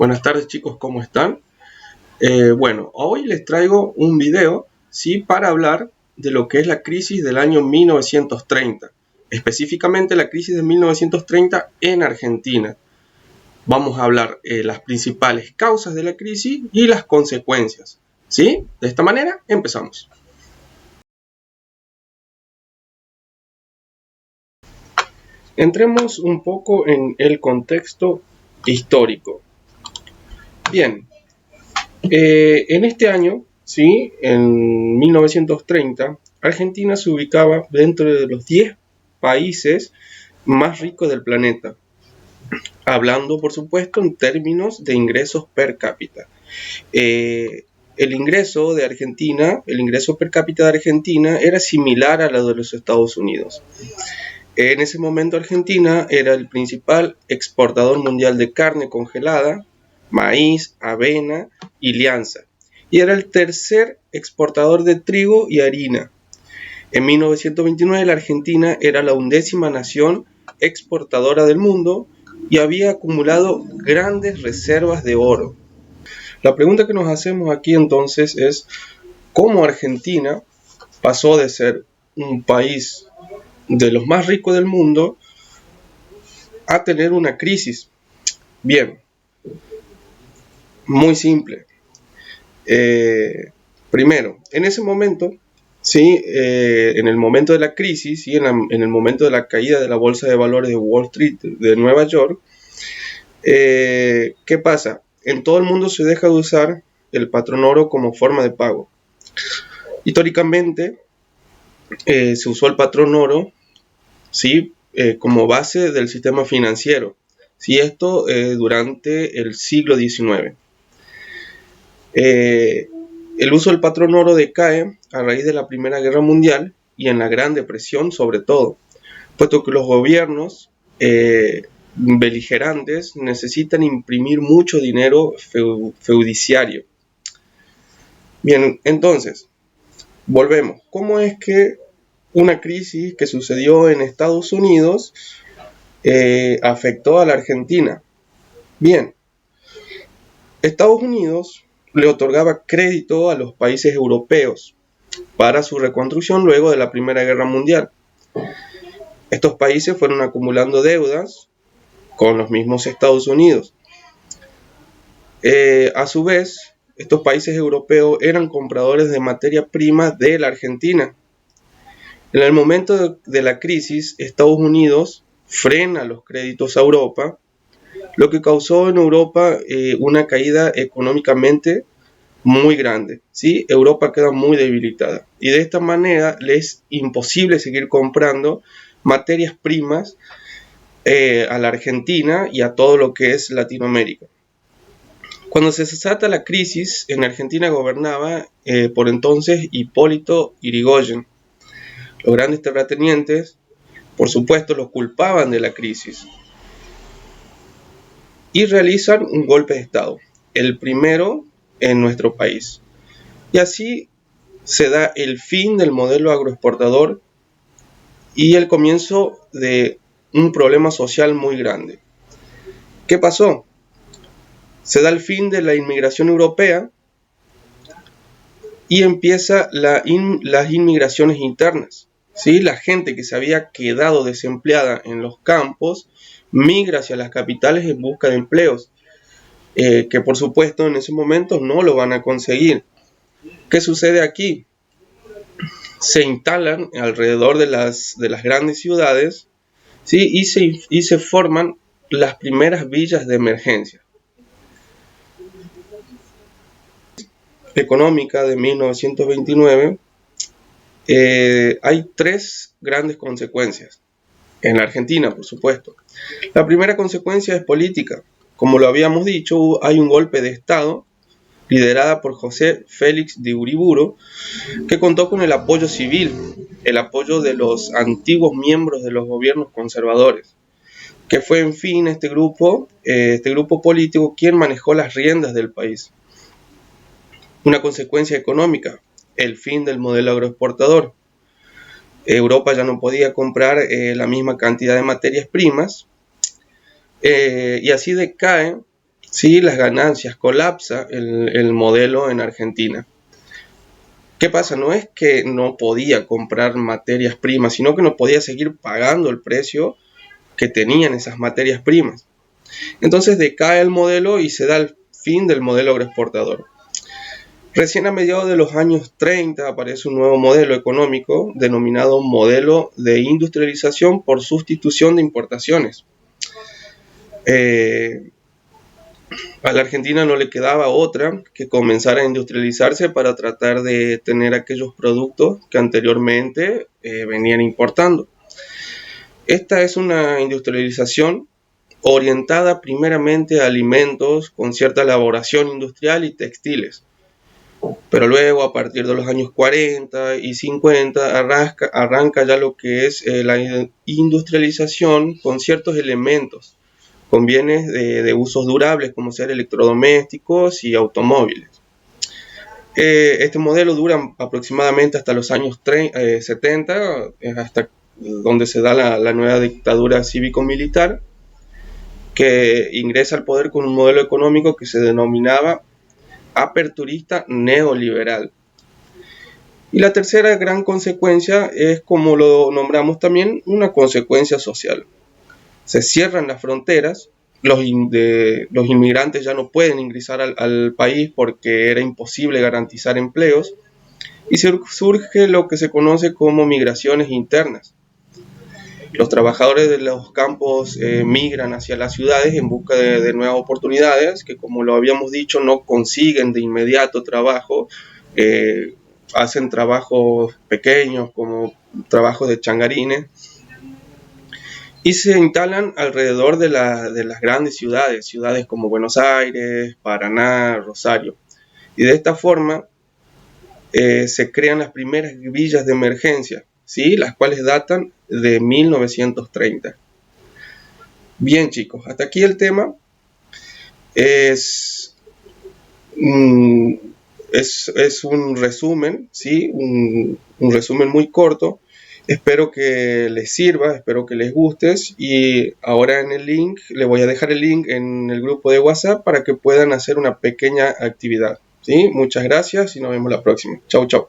Buenas tardes chicos, ¿cómo están? Bueno, hoy les traigo un video, ¿sí? Para hablar de lo que es la crisis del año 1930, específicamente la crisis de 1930 en Argentina. Vamos a hablar las principales causas de la crisis y las consecuencias, ¿sí? De esta manera empezamos. Entremos un poco en el contexto histórico. Bien, en este año, ¿sí? En 1930, Argentina se ubicaba dentro de los 10 países más ricos del planeta, hablando por supuesto en términos de ingresos per cápita. El ingreso de Argentina, el ingreso per cápita de Argentina era similar a la de los Estados Unidos. En ese momento Argentina era el principal exportador mundial de carne congelada, maíz, avena y lianza, y era el tercer exportador de trigo y harina. En 1929 la Argentina era la 11ª nación exportadora del mundo y había acumulado grandes reservas de oro. La pregunta que nos hacemos aquí entonces es ¿cómo Argentina pasó de ser un país de los más ricos del mundo a tener una crisis? Bien, muy simple. Primero, en ese momento, ¿sí? En el momento de la crisis, ¿sí? en el momento de la caída de la bolsa de valores de Wall Street de Nueva York, ¿qué pasa? En todo el mundo se deja de usar el patrón oro como forma de pago. Históricamente se usó el patrón oro, ¿sí? Como base del sistema financiero, ¿sí? Esto durante el siglo XIX. El uso del patrón oro decae a raíz de la Primera Guerra Mundial y en la Gran Depresión sobre todo, puesto que los gobiernos beligerantes necesitan imprimir mucho dinero feudiciario. Bien, entonces, volvemos. ¿Cómo es que una crisis que sucedió en Estados Unidos afectó a la Argentina? Bien, Estados Unidos le otorgaba crédito a los países europeos para su reconstrucción luego de la Primera Guerra Mundial. Estos países fueron acumulando deudas con los mismos Estados Unidos. A su vez, estos países europeos eran compradores de materia prima de la Argentina. En el momento de la crisis, Estados Unidos frena los créditos a Europa, lo que causó en Europa una caída económicamente muy grande, ¿sí? Europa queda muy debilitada y de esta manera le es imposible seguir comprando materias primas a la Argentina y a todo lo que es Latinoamérica. Cuando se desata la crisis, en Argentina gobernaba por entonces Hipólito Yrigoyen. Los grandes terratenientes, por supuesto, los culpaban de la crisis y realizan un golpe de Estado, el primero en nuestro país. Y así se da el fin del modelo agroexportador y el comienzo de un problema social muy grande. ¿Qué pasó? Se da el fin de la inmigración europea y empieza las inmigraciones internas, ¿sí? La gente que se había quedado desempleada en los campos migra hacia las capitales en busca de empleos, que por supuesto en ese momento no lo van a conseguir. ¿Qué sucede aquí? Se instalan alrededor de las grandes ciudades, ¿sí? y se forman las primeras villas de emergencia. Económica de 1929, hay tres grandes consecuencias. En la Argentina, por supuesto. La primera consecuencia es política. Como lo habíamos dicho, hay un golpe de Estado liderada por José Félix de Uriburu, que contó con el apoyo civil, el apoyo de los antiguos miembros de los gobiernos conservadores, que fue en fin este grupo político quien manejó las riendas del país. Una consecuencia económica, el fin del modelo agroexportador. Europa ya no podía comprar la misma cantidad de materias primas y así decae ¿sí? Las ganancias, colapsa el modelo en Argentina. ¿Qué pasa? No es que no podía comprar materias primas, sino que no podía seguir pagando el precio que tenían esas materias primas. Entonces decae el modelo y se da el fin del modelo agroexportador. Recién a mediados de los años 30 aparece un nuevo modelo económico denominado modelo de industrialización por sustitución de importaciones. A la Argentina no le quedaba otra que comenzar a industrializarse para tratar de tener aquellos productos que anteriormente venían importando. Esta es una industrialización orientada primeramente a alimentos con cierta elaboración industrial y textiles. Pero luego, a partir de los años 40 y 50, arranca ya lo que es la industrialización con ciertos elementos, con bienes de usos durables, como ser electrodomésticos y automóviles. Este modelo dura aproximadamente hasta los años 70, hasta donde se da la nueva dictadura cívico-militar, que ingresa al poder con un modelo económico que se denominaba aperturista neoliberal. Y la tercera gran consecuencia es, como lo nombramos también, una consecuencia social. Se cierran las fronteras, los inmigrantes ya no pueden ingresar al país porque era imposible garantizar empleos, y surge lo que se conoce como migraciones internas. Los trabajadores de los campos migran hacia las ciudades en busca de nuevas oportunidades, que, como lo habíamos dicho, no consiguen de inmediato trabajo, hacen trabajos pequeños como trabajos de changarines, y se instalan alrededor de las grandes ciudades como Buenos Aires, Paraná, Rosario. Y de esta forma se crean las primeras villas de emergencia, ¿sí? Las cuales datan de 1930. Bien, chicos, hasta aquí el tema. Es un resumen, ¿sí? Un resumen muy corto. Espero que les sirva, espero que les guste, y ahora en el link, le voy a dejar el link en el grupo de WhatsApp para que puedan hacer una pequeña actividad, ¿sí? Muchas gracias y nos vemos la próxima. Chau, chau.